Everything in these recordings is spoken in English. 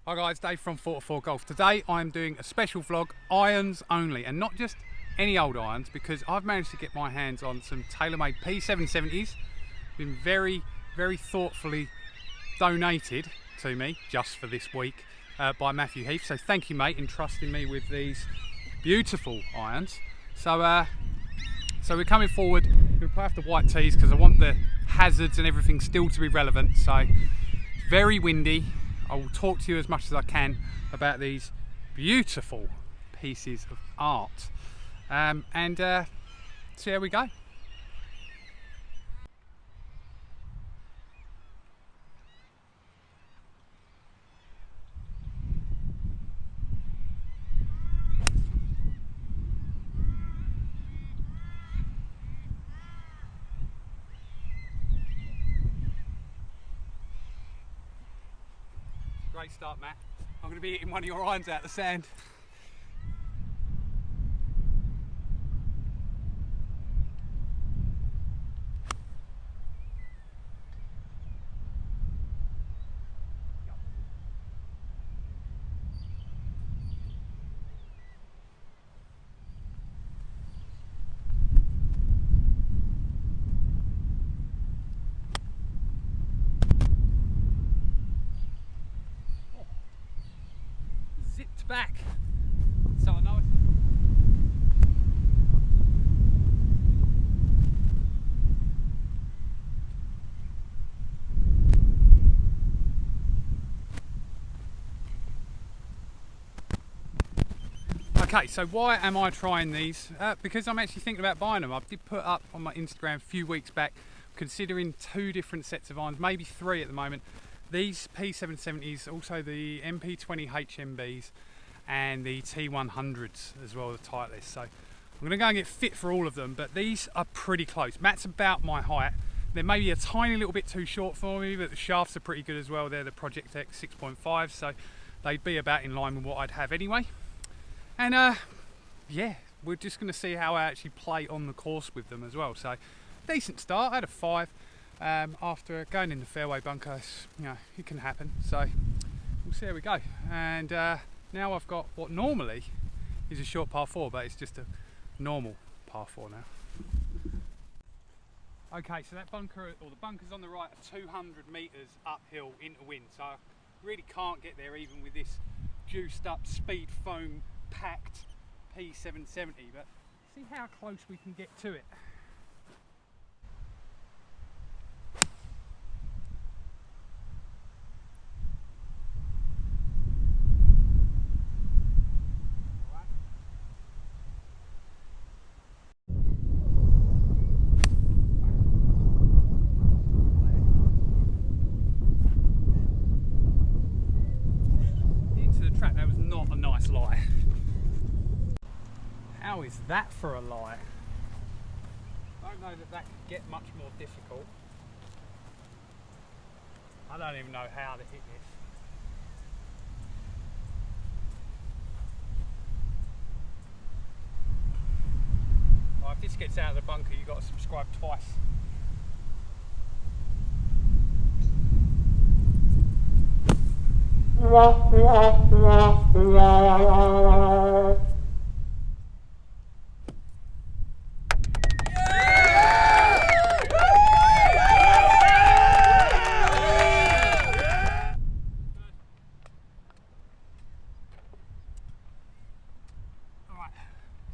Hi guys, Dave from Fore Golf. Today I'm doing a special vlog, irons only, and not just any old irons, because I've managed to get my hands on some Taylormade P770s. Been very thoughtfully donated to me just for this week by Matthew Heath. So thank you, mate, in trusting me with these beautiful irons. So we're coming forward. We're going to play off the white tees because I want the hazards and everything still to be relevant. So it's very windy. I will talk to you as much as I can about these beautiful pieces of art and see how we go. Great start, Matt. I'm going to be hitting one of your irons out the sand. Zipped back, so I know it. Okay, so why am I trying these? Because I'm actually thinking about buying them. I did put up on my Instagram a few weeks back, considering 2 different sets of irons, maybe 3 at the moment. These P770s, also the MP20 HMBs and the T100s as well, the Titleist. So I'm going to go and get fit for all of them, but these are pretty close. Matt's about my height. They're maybe a tiny little bit too short for me, but the shafts are pretty good as well. They're the Project X 6.5, so they'd be about in line with what I'd have anyway. And yeah, we're just going to see how I actually play on the course with them as well. So decent start. I had a 5. After going in the fairway bunker, you know, it can happen, so we'll see how we go. And now I've got what normally is a short par 4, but it's just a normal par 4 now. Okay, so that bunker, or the bunkers on the right, are 200 metres uphill into wind, so I really can't get there even with this juiced up speed foam packed P770, but see how close we can get to it. That was not a nice lie. How is that for a lie? I don't know that could get much more difficult. I don't even know how to hit this. Well, if this gets out of the bunker, you've got to subscribe twice. Alright,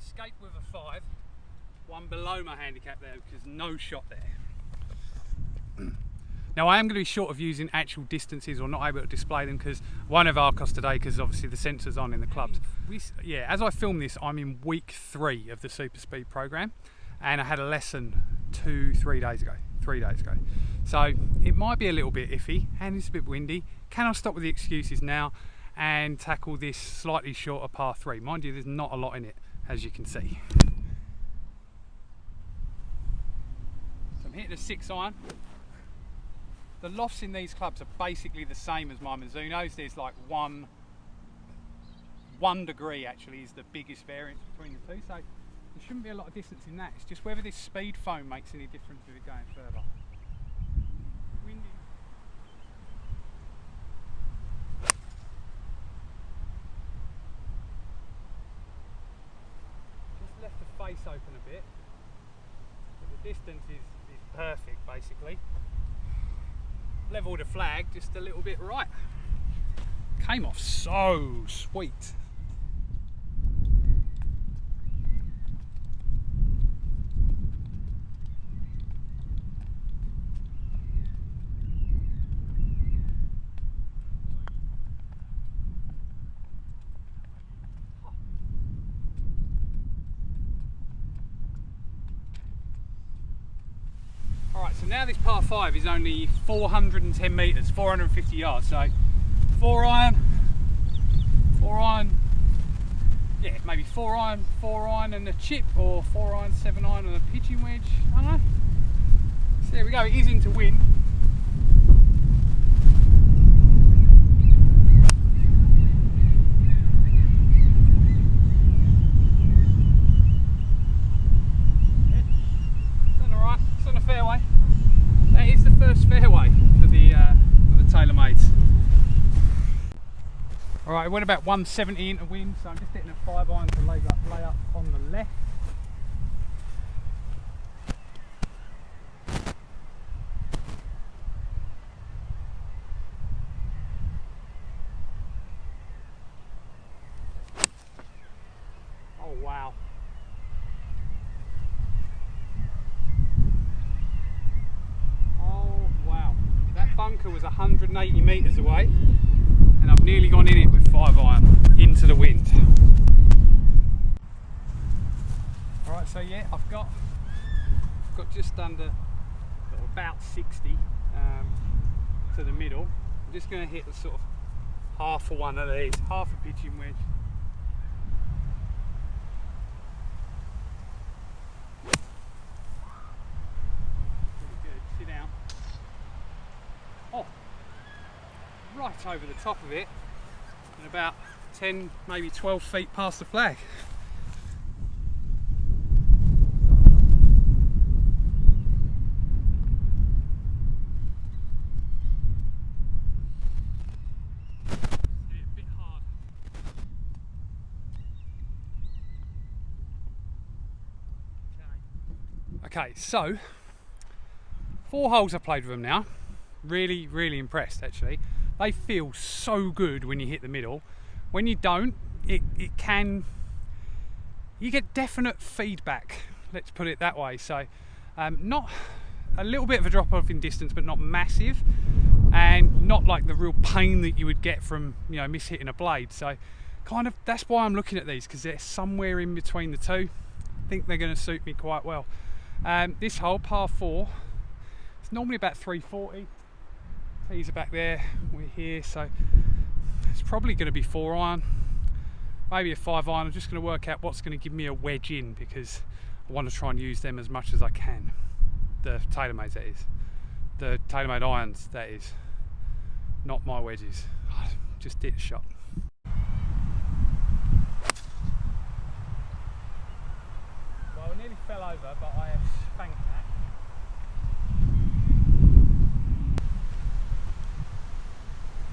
escape with a 5, 1 below my handicap there because no shot there. Now I am going to be short of using actual distances or not able to display them because I won't have Arcos today because obviously the sensors aren't in the clubs. Yeah, as I film this, I'm in week 3 of the Super Speed program and I had a lesson 3 days ago. So it might be a little bit iffy and it's a bit windy. Can I stop with the excuses now and tackle this slightly shorter par 3? Mind you, there's not a lot in it, as you can see. So I'm hitting a 6 iron. The lofts in these clubs are basically the same as my Mizuno's. There's like one degree actually is the biggest variance between the two. So there shouldn't be a lot of distance in that. It's just whether this speed foam makes any difference with it going further. Windy. this open a bit, but the distance is perfect basically. Level the flag just a little bit right. Came off so sweet. Alright, so now this par 5 is only 410 metres, 450 yards, so 4 iron, yeah, maybe 4 iron and a chip, or 4 iron, 7 iron and a pitching wedge, I don't know. So there we go, it is into wind. Fairway. That is the first fairway for the Taylormades. Alright, it went about 170 into wind, so I'm just hitting a 5 iron to lay up on the left. Oh wow. Bunker was 180 metres away, and I've nearly gone in it with 5 iron into the wind. Alright, so yeah, I've got just under, or about 60 to the middle. I'm just going to hit the sort of half of one of these, half a pitching wedge. Really good, sit down. Oh, right over the top of it, and about 10, maybe 12 feet past the flag. A bit hard. Okay, so 4 holes I've played with them now. Really impressed actually. They feel so good when you hit the middle. When you don't, you get definite feedback, let's put it that way. So not a little bit of a drop off in distance, but not massive, and not like the real pain that you would get from, you know, miss hitting a blade. So kind of that's why I'm looking at these, because they're somewhere in between the two. I think they're going to suit me quite well. This hole, par 4, it's normally about 340. Tees are back there, we're here, so it's probably going to be 4 iron, maybe a 5 iron. I'm just going to work out what's going to give me a wedge in, because I want to try and use them as much as I can. The Taylormades, that is. The Taylormade irons, that is. Not my wedges. Just did a shot. Well, I nearly fell over, but I have spanked that.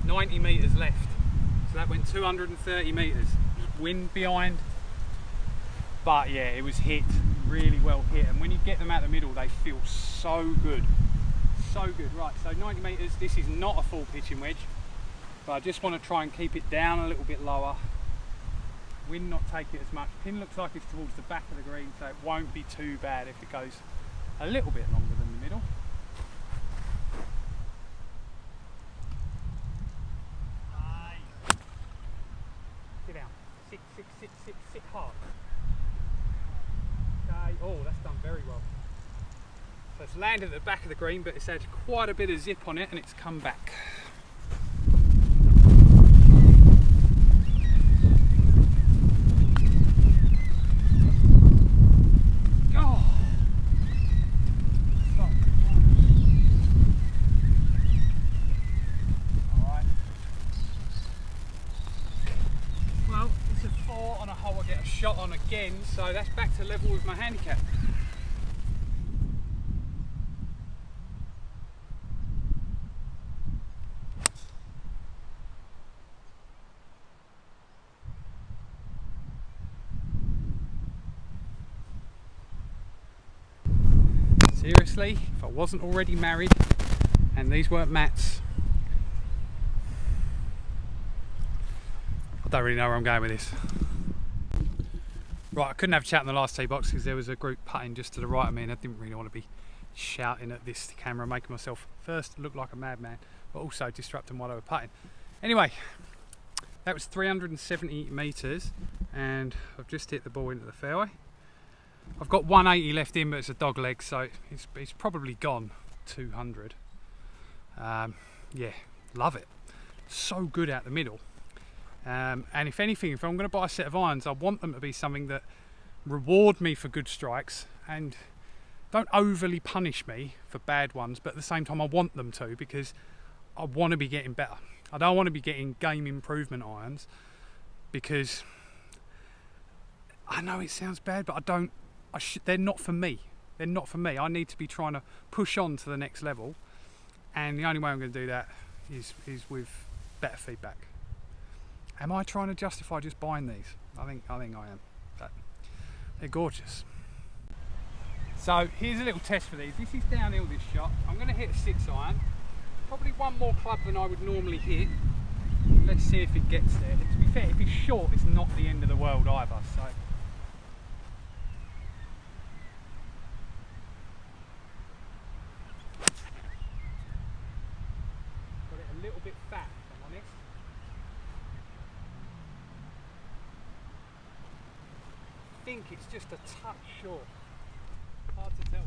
90 metres left, so that went 230 metres. Wind behind, but yeah, it was hit, really well hit, and when you get them out the middle they feel so good, so good. Right, so 90 metres, this is not a full pitching wedge, but I just want to try and keep it down a little bit lower, wind not take it as much. Pin looks like it's towards the back of the green, so it won't be too bad if it goes a little bit longer than the middle. Sit hard. Okay, oh, that's done very well. So it's landed at the back of the green, but it's had quite a bit of zip on it and it's come back. Oh. Alright. Well, it's a 4 on a hole I get a shot on again, so that's back to level with my handicap. Seriously, if I wasn't already married and these weren't mats, I don't really know where I'm going with this. Right, I couldn't have a chat in the last tee box because there was a group putting just to the right of me and I didn't really want to be shouting at this camera, making myself first look like a madman, but also disrupting while they were putting. Anyway, that was 370 metres and I've just hit the ball into the fairway. I've got 180 left in, but it's a dog leg, so it's probably gone 200. Yeah, love it. So good out the middle. And if anything, if I'm going to buy a set of irons, I want them to be something that reward me for good strikes and don't overly punish me for bad ones, but at the same time I want them to, because I want to be getting better. I don't want to be getting game improvement irons, because I know it sounds bad, but they're not for me. They're not for me. I need to be trying to push on to the next level, and the only way I'm going to do that is with better feedback. Am I trying to justify just buying these? I think I am. But they're gorgeous. So here's a little test for these. This is downhill, this shot. I'm going to hit a 6 iron. Probably one more club than I would normally hit. Let's see if it gets there. To be fair, if it's short, it's not the end of the world either. So. Got it a little bit fat, if I'm honest. I think it's just a touch short. Hard to tell.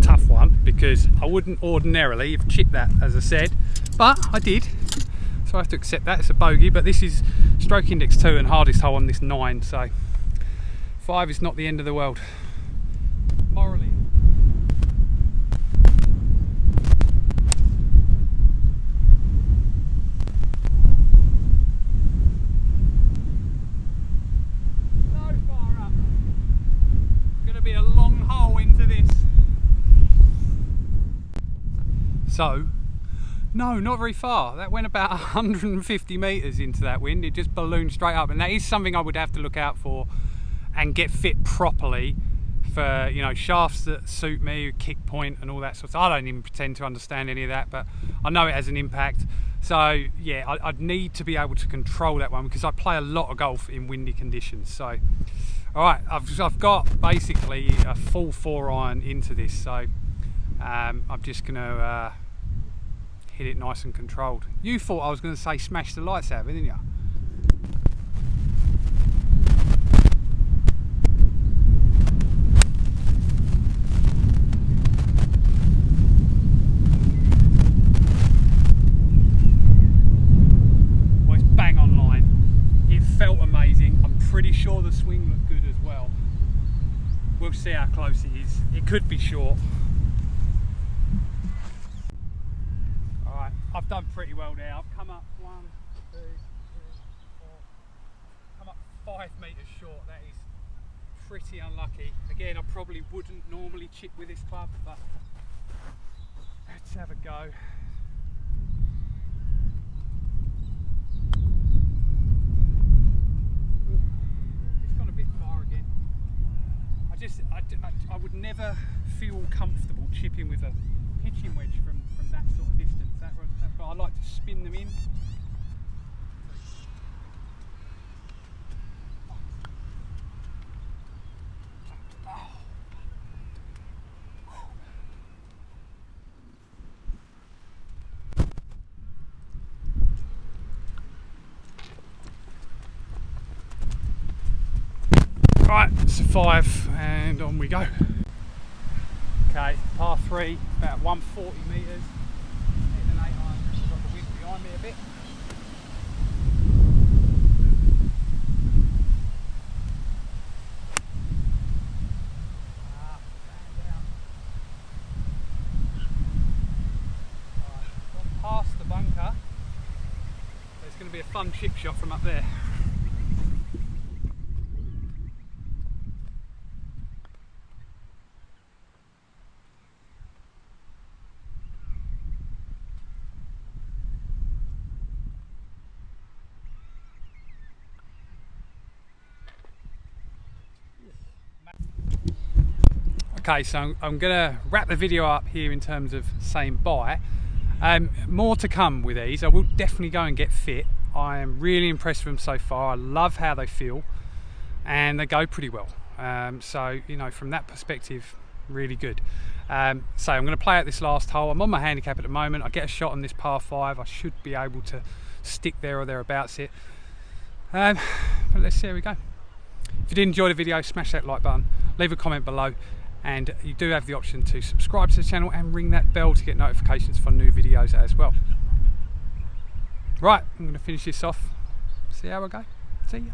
Tough one, because I wouldn't ordinarily have chipped that, as I said, but I did. So I have to accept that. It's a bogey, but this is stroke index 2 and hardest hole on this 9, so 5 is not the end of the world. Morally. So far up. It's going to be a long hole into this. So, no, not very far. That went about 150 metres into that wind. It just ballooned straight up, and that is something I would have to look out for and get fit properly for, you know, shafts that suit me, kick point and all that sort of stuff. I don't even pretend to understand any of that, but I know it has an impact. So yeah, I'd need to be able to control that one, because I play a lot of golf in windy conditions. So all right, I've got basically a full 4 iron into this, so I'm just gonna hit it nice and controlled. You thought I was going to say smash the lights out of it, didn't you? Well, it's bang on line. It felt amazing. I'm pretty sure the swing looked good as well. We'll see how close it is. It could be short. I've done pretty well there. I've come up 1, 2, 3, 4, come up 5 metres short. That is pretty unlucky. Again, I probably wouldn't normally chip with this club, but let's have a go. It's gone a bit far again. I would never feel comfortable chipping with a pitching wedge from that sort of distance. But I like to spin them in. Right, it's a 5 and on we go. Okay, par 3, about 140 metres. Hitting an 8 iron, I've got the wind behind me a bit. Past the bunker, there's going to be a fun chip shot from up there. Okay, so I'm going to wrap the video up here in terms of saying bye. More to come with these. I will definitely go and get fit. I am really impressed with them so far. I love how they feel and they go pretty well. So, you know, from that perspective, really good. So I'm going to play out this last hole. I'm on my handicap at the moment. I get a shot on this par 5. I should be able to stick there or thereabouts it. But let's see how we go. If you did enjoy the video, smash that like button, leave a comment below. And you do have the option to subscribe to the channel and ring that bell to get notifications for new videos as well. Right, I'm going to finish this off. See how I go. See ya.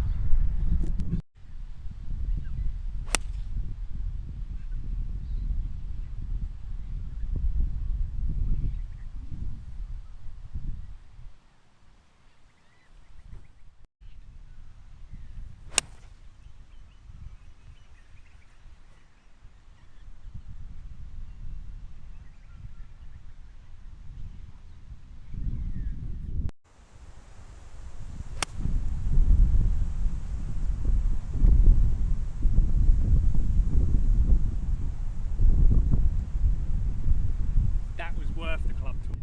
Worth the club tour.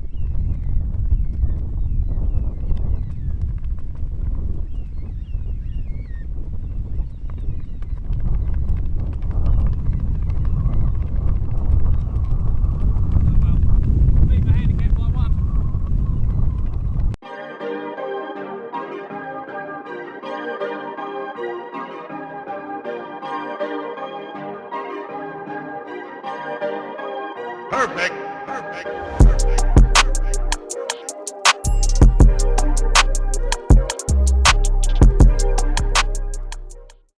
Oh well, beat my handicap by 1. Perfect. Perfect. Perfect.